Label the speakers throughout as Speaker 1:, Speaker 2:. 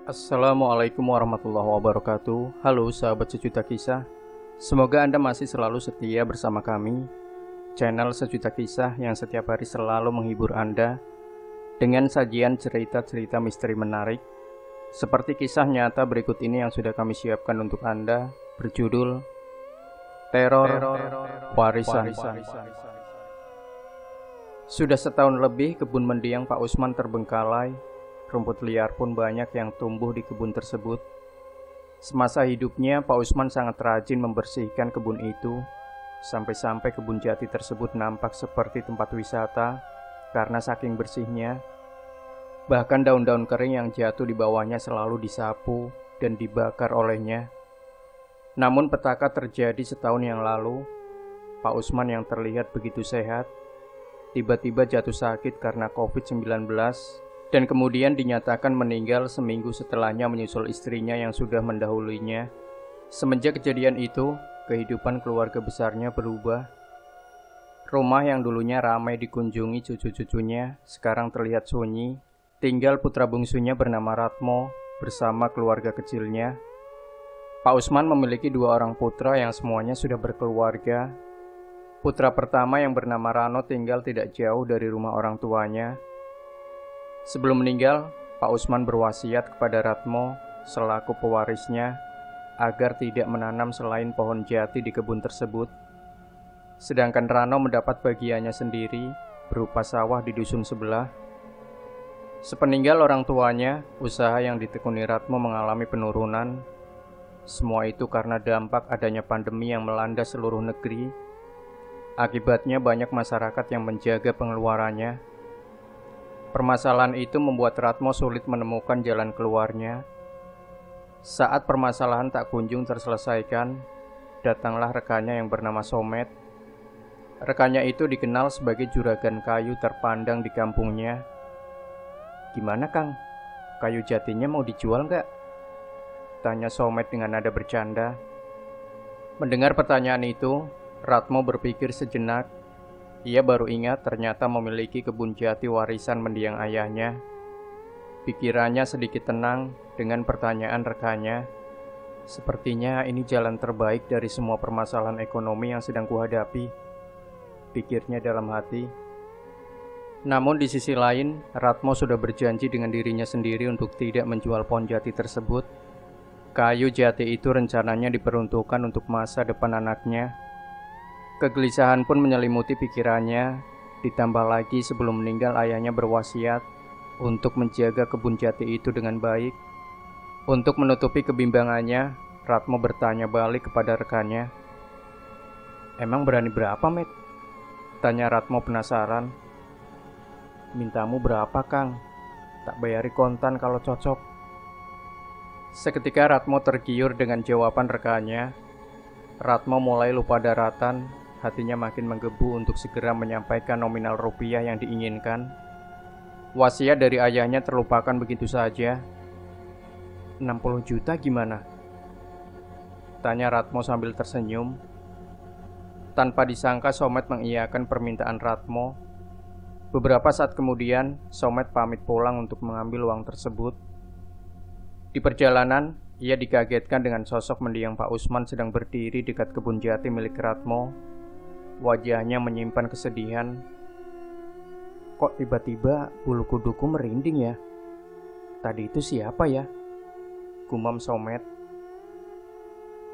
Speaker 1: Assalamualaikum warahmatullahi wabarakatuh. Halo sahabat Sejuta Kisah. Semoga Anda masih selalu setia bersama kami, channel Sejuta Kisah yang setiap hari selalu menghibur Anda dengan sajian cerita-cerita misteri menarik, seperti kisah nyata berikut ini yang sudah kami siapkan untuk Anda, berjudul Teror Warisan. Sudah setahun lebih kebun mendiang Pak Usman terbengkalai. Rumput liar pun banyak yang tumbuh di kebun tersebut. Semasa hidupnya, Pak Usman sangat rajin membersihkan kebun itu, sampai-sampai kebun jati tersebut nampak seperti tempat wisata karena saking bersihnya. Bahkan daun-daun kering yang jatuh di bawahnya selalu disapu dan dibakar olehnya. Namun petaka terjadi setahun yang lalu. Pak Usman yang terlihat begitu sehat, tiba-tiba jatuh sakit karena COVID-19 dan kemudian dinyatakan meninggal seminggu setelahnya menyusul istrinya yang sudah mendahulunya. Semenjak kejadian itu, kehidupan keluarga besarnya berubah. Rumah yang dulunya ramai dikunjungi cucu-cucunya sekarang terlihat sunyi. Tinggal putra bungsunya bernama Ratmo bersama keluarga kecilnya. Pak Usman memiliki 2 orang putra yang semuanya sudah berkeluarga. Putra pertama yang bernama Rano tinggal tidak jauh dari rumah orang tuanya. Sebelum meninggal, Pak Usman berwasiat kepada Ratmo selaku pewarisnya agar tidak menanam selain pohon jati di kebun tersebut. Sedangkan Rano mendapat bagiannya sendiri berupa sawah di dusun sebelah. Sepeninggal orang tuanya, usaha yang ditekuni Ratmo mengalami penurunan. Semua itu karena dampak adanya pandemi yang melanda seluruh negeri. Akibatnya banyak masyarakat yang menjaga pengeluarannya. Permasalahan itu membuat Ratmo sulit menemukan jalan keluarnya. Saat permasalahan tak kunjung terselesaikan, datanglah rekannya yang bernama Somet. Rekannya itu dikenal sebagai juragan kayu terpandang di kampungnya. "Gimana Kang? Kayu jatinya mau dijual nggak?" tanya Somet dengan nada bercanda. Mendengar pertanyaan itu, Ratmo berpikir sejenak. Ia baru ingat ternyata memiliki kebun jati warisan mendiang ayahnya. Pikirannya sedikit tenang dengan pertanyaan rekannya. "Sepertinya ini jalan terbaik dari semua permasalahan ekonomi yang sedang kuhadapi," pikirnya dalam hati. Namun di sisi lain, Ratmo sudah berjanji dengan dirinya sendiri untuk tidak menjual pohon jati tersebut. Kayu jati itu rencananya diperuntukkan untuk masa depan anaknya. Kegelisahan pun menyelimuti pikirannya, ditambah lagi sebelum meninggal ayahnya berwasiat untuk menjaga kebun jati itu dengan baik. Untuk menutupi kebimbangannya, Ratmo bertanya balik kepada rekannya. "Emang berani berapa, Met?" tanya Ratmo penasaran. "Mintamu berapa, Kang? Tak bayari kontan kalau cocok." Seketika Ratmo tergiur dengan jawaban rekannya. Ratmo mulai lupa daratan. Hatinya makin menggebu untuk segera menyampaikan nominal rupiah yang diinginkan. Wasiat dari ayahnya terlupakan begitu saja. 60 juta gimana? Tanya Ratmo sambil tersenyum. Tanpa disangka Somet mengiyakan permintaan Ratmo. Beberapa saat kemudian, Somet pamit pulang untuk mengambil uang tersebut. Di perjalanan, ia dikagetkan dengan sosok mendiang Pak Usman sedang berdiri dekat kebun jati milik Ratmo. Wajahnya menyimpan kesedihan. "Kok tiba-tiba bulu kuduku merinding ya? Tadi itu siapa ya?" gumam Somet.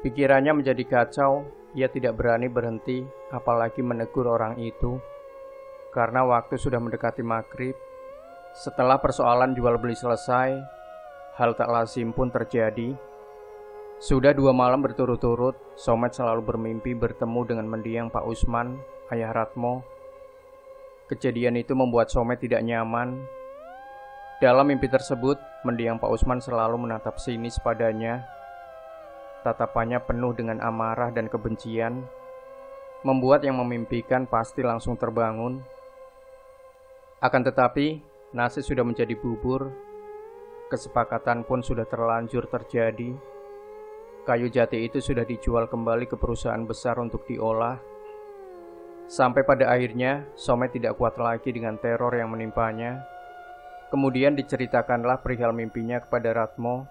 Speaker 1: Pikirannya menjadi kacau. Ia tidak berani berhenti, apalagi menegur orang itu. Karena waktu sudah mendekati maghrib. Setelah persoalan jual beli selesai, hal tak lazim pun terjadi. Sudah 2 malam berturut-turut, Somet selalu bermimpi bertemu dengan mendiang Pak Usman, ayah Ratmo. Kejadian itu membuat Somet tidak nyaman. Dalam mimpi tersebut, mendiang Pak Usman selalu menatap sinis padanya. tatapannya penuh dengan amarah dan kebencian, membuat yang memimpikan pasti langsung terbangun. Akan tetapi, nasi sudah menjadi bubur, kesepakatan pun sudah terlanjur terjadi. Kayu jati itu sudah dijual kembali ke perusahaan besar untuk diolah. Sampai pada akhirnya, Somet tidak kuat lagi dengan teror yang menimpanya. Kemudian diceritakanlah perihal mimpinya kepada Ratmo.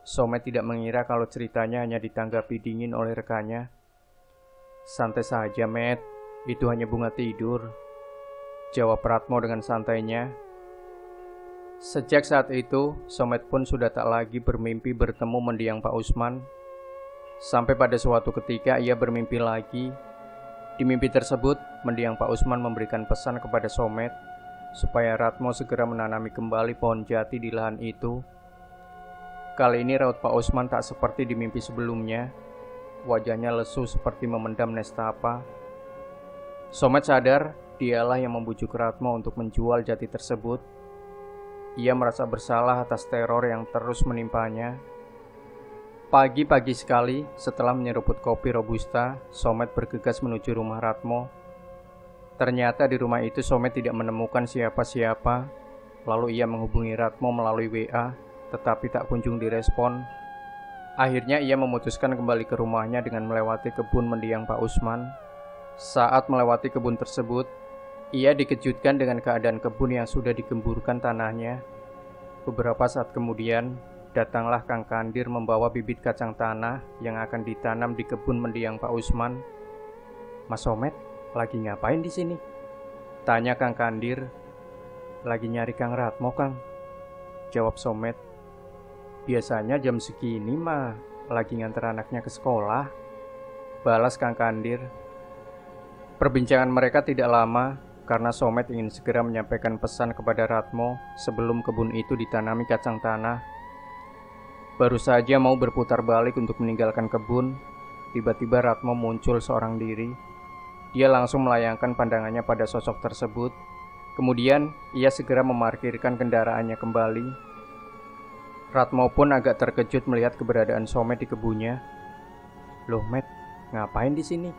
Speaker 1: Somet tidak mengira kalau ceritanya hanya ditanggapi dingin oleh rekannya. "Santai saja, Met. Itu hanya bunga tidur," jawab Ratmo dengan santainya. Sejak saat itu, Somet pun sudah tak lagi bermimpi bertemu mendiang Pak Usman. Sampai pada suatu ketika ia bermimpi lagi. Di mimpi tersebut, mendiang Pak Usman memberikan pesan kepada Somet supaya Ratmo segera menanami kembali pohon jati di lahan itu. Kali ini raut Pak Usman tak seperti di mimpi sebelumnya. Wajahnya lesu seperti memendam nestapa. Somet sadar dialah yang membujuk Ratmo untuk menjual jati tersebut. Ia merasa bersalah atas teror yang terus menimpanya. Pagi-pagi sekali, setelah menyeruput kopi robusta, Somet bergegas menuju rumah Ratmo. Ternyata di rumah itu Somet tidak menemukan siapa-siapa. Lalu ia menghubungi Ratmo melalui WA, tetapi tak kunjung direspon. Akhirnya ia memutuskan kembali ke rumahnya dengan melewati kebun mendiang Pak Usman. Saat melewati kebun tersebut, ia dikejutkan dengan keadaan kebun yang sudah digemburkan tanahnya. Beberapa saat kemudian, datanglah Kang Kandir membawa bibit kacang tanah yang akan ditanam di kebun mendiang Pak Usman. "Mas Somet, lagi ngapain di sini?" tanya Kang Kandir. "Lagi nyari Kang Ratmo, Kang," jawab Somet. "Biasanya jam segini mah lagi nganter anaknya ke sekolah," balas Kang Kandir. Perbincangan mereka tidak lama karena Somet ingin segera menyampaikan pesan kepada Ratmo sebelum kebun itu ditanami kacang tanah. Baru saja mau berputar balik untuk meninggalkan kebun, tiba-tiba Ratmo muncul seorang diri. Dia langsung melayangkan pandangannya pada sosok tersebut. Kemudian ia segera memarkirkan kendaraannya kembali. Ratmo pun agak terkejut melihat keberadaan Somet di kebunnya. "Loh, Met, ngapain di sini?"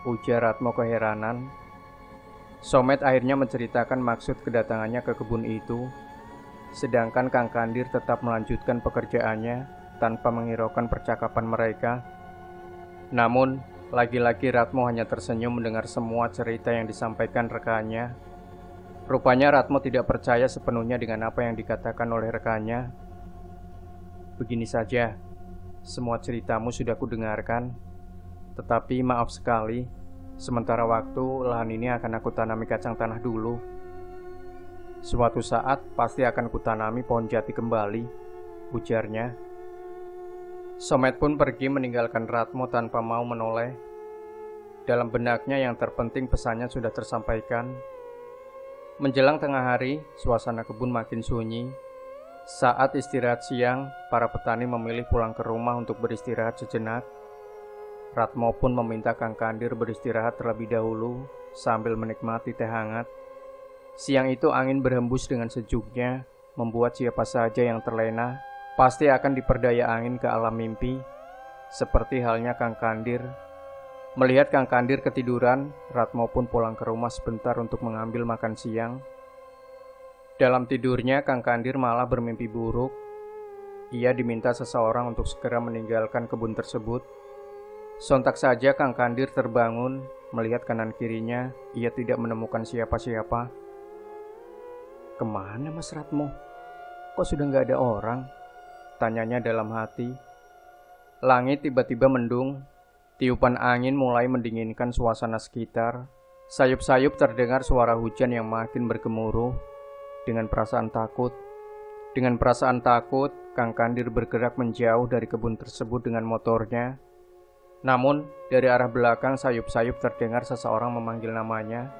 Speaker 1: ujar Ratmo keheranan. Somet akhirnya menceritakan maksud kedatangannya ke kebun itu. Sedangkan Kang Kandir tetap melanjutkan pekerjaannya tanpa menghiraukan percakapan mereka. Namun, lagi-lagi Ratmo hanya tersenyum mendengar semua cerita yang disampaikan rekannya. Rupanya Ratmo tidak percaya sepenuhnya dengan apa yang dikatakan oleh rekannya. "Begini saja, semua ceritamu sudah kudengarkan. Tetapi maaf sekali, sementara waktu lahan ini akan aku tanami kacang tanah dulu. Suatu saat pasti akan kutanami pohon jati kembali," ujarnya. Somet pun pergi meninggalkan Ratmo tanpa mau menoleh. Dalam benaknya yang terpenting pesannya sudah tersampaikan. Menjelang tengah hari, suasana kebun makin sunyi. Saat istirahat siang, para petani memilih pulang ke rumah untuk beristirahat sejenak. Ratmo pun meminta Kang Kandir beristirahat terlebih dahulu sambil menikmati teh hangat. Siang itu angin berhembus dengan sejuknya, membuat siapa saja yang terlena pasti akan diperdaya angin ke alam mimpi. Seperti halnya Kang Kandir. Melihat Kang Kandir ketiduran, Ratmo pun pulang ke rumah sebentar untuk mengambil makan siang. Dalam tidurnya, Kang Kandir malah bermimpi buruk. Ia diminta seseorang untuk segera meninggalkan kebun tersebut. Sontak saja Kang Kandir terbangun, melihat kanan kirinya, ia tidak menemukan siapa-siapa. "Kemana Mas Ratmo? Kok sudah nggak ada orang?" tanyanya dalam hati. Langit tiba-tiba mendung. Tiupan angin mulai mendinginkan suasana sekitar. Sayup-sayup terdengar suara hujan yang makin bergemuruh. Dengan perasaan takut, Kang Kandir bergerak menjauh dari kebun tersebut dengan motornya. Namun, dari arah belakang sayup-sayup terdengar seseorang memanggil namanya.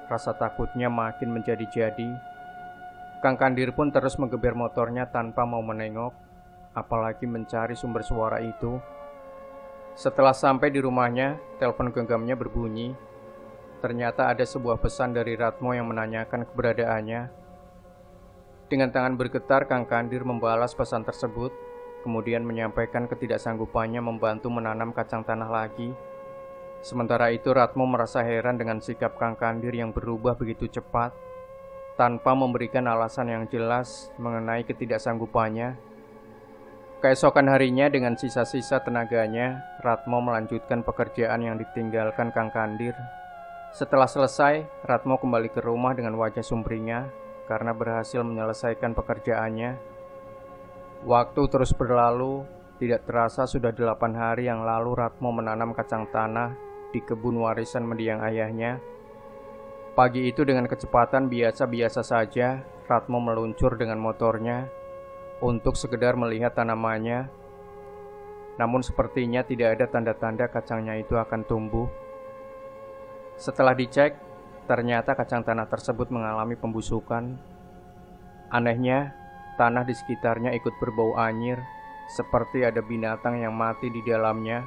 Speaker 1: Rasa takutnya makin menjadi-jadi. Kang Kandir pun terus menggeber motornya tanpa mau menengok, apalagi mencari sumber suara itu. Setelah sampai di rumahnya, telepon genggamnya berbunyi. Ternyata ada sebuah pesan dari Ratmo yang menanyakan keberadaannya. Dengan tangan bergetar, Kang Kandir membalas pesan tersebut. kemudian menyampaikan ketidaksanggupannya membantu menanam kacang tanah lagi. Sementara itu Ratmo merasa heran dengan sikap Kang Kandir yang berubah begitu cepat, tanpa memberikan alasan yang jelas mengenai ketidaksanggupannya. Keesokan harinya dengan sisa-sisa tenaganya, Ratmo melanjutkan pekerjaan yang ditinggalkan Kang Kandir. Setelah selesai, Ratmo kembali ke rumah dengan wajah sumringah karena berhasil menyelesaikan pekerjaannya. Waktu terus berlalu, tidak terasa sudah 8 hari yang lalu Ratmo menanam kacang tanah di kebun warisan mendiang ayahnya. Pagi itu dengan kecepatan biasa-biasa saja, Ratmo meluncur dengan motornya untuk sekedar melihat tanamannya. Namun sepertinya tidak ada tanda-tanda kacangnya itu akan tumbuh. Setelah dicek, ternyata kacang tanah tersebut mengalami pembusukan. Anehnya, tanah di sekitarnya ikut berbau anyir, seperti ada binatang yang mati di dalamnya.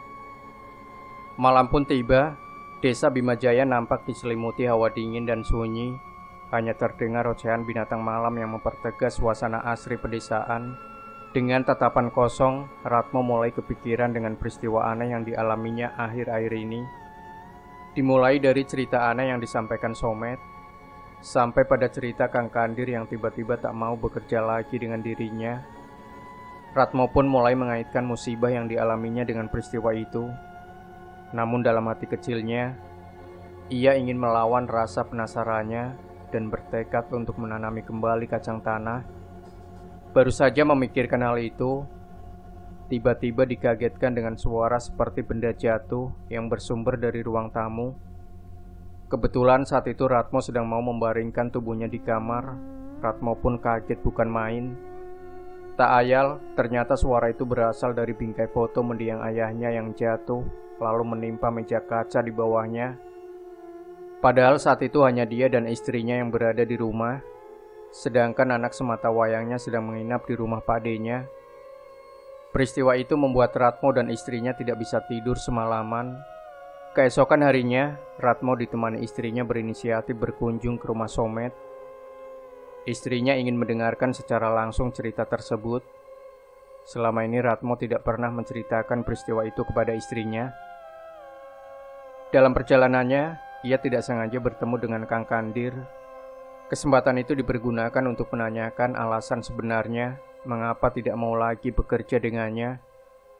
Speaker 1: Malam pun tiba, desa Bimajaya nampak diselimuti hawa dingin dan sunyi. Hanya terdengar ocehan binatang malam yang mempertegas suasana asri pedesaan. Dengan tatapan kosong, Ratmo mulai kepikiran dengan peristiwa aneh yang dialaminya akhir-akhir ini. Dimulai dari cerita aneh yang disampaikan Somet, sampai pada cerita Kang Kandir yang tiba-tiba tak mau bekerja lagi dengan dirinya. Ratmo pun mulai mengaitkan musibah yang dialaminya dengan peristiwa itu. Namun dalam hati kecilnya, ia ingin melawan rasa penasarannya dan bertekad untuk menanami kembali kacang tanah. Baru saja memikirkan hal itu, tiba-tiba dikagetkan dengan suara seperti benda jatuh yang bersumber dari ruang tamu. Kebetulan saat itu Ratmo sedang mau membaringkan tubuhnya di kamar. Ratmo pun kaget bukan main. Tak ayal, ternyata suara itu berasal dari bingkai foto mendiang ayahnya yang jatuh, lalu menimpa meja kaca di bawahnya. Padahal saat itu hanya dia dan istrinya yang berada di rumah, sedangkan anak semata wayangnya sedang menginap di rumah pakdenya. Peristiwa itu membuat Ratmo dan istrinya tidak bisa tidur semalaman. Keesokan harinya, Ratmo ditemani istrinya berinisiatif berkunjung ke rumah Somet. Istrinya ingin mendengarkan secara langsung cerita tersebut. Selama ini Ratmo tidak pernah menceritakan peristiwa itu kepada istrinya. Dalam perjalanannya, ia tidak sengaja bertemu dengan Kang Kandir. Kesempatan itu dipergunakan untuk menanyakan alasan sebenarnya mengapa tidak mau lagi bekerja dengannya.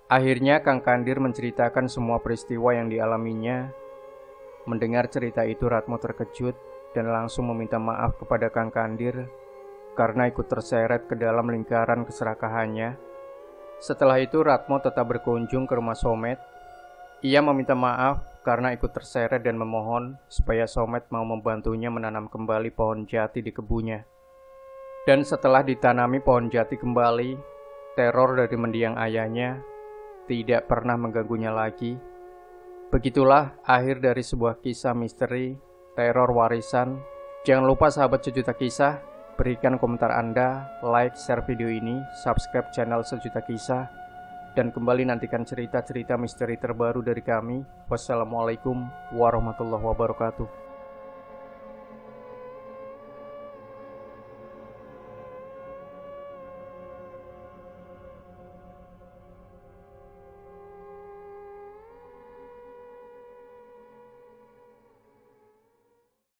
Speaker 1: Akhirnya Kang Kandir menceritakan semua peristiwa yang dialaminya. Mendengar cerita itu Ratmo terkejut dan langsung meminta maaf kepada Kang Kandir karena ikut terseret ke dalam lingkaran keserakahannya. Setelah itu Ratmo tetap berkunjung ke rumah Somet. Ia meminta maaf karena ikut terseret dan memohon supaya Somet mau membantunya menanam kembali pohon jati di kebunnya. Dan setelah ditanami pohon jati kembali, teror dari mendiang ayahnya tidak pernah mengganggunya lagi. Begitulah akhir dari sebuah kisah misteri teror warisan. Jangan lupa sahabat Sejuta Kisah, berikan komentar Anda, like, share video ini, subscribe channel Sejuta Kisah, dan kembali nantikan cerita-cerita misteri terbaru dari kami. Wassalamualaikum warahmatullahi wabarakatuh.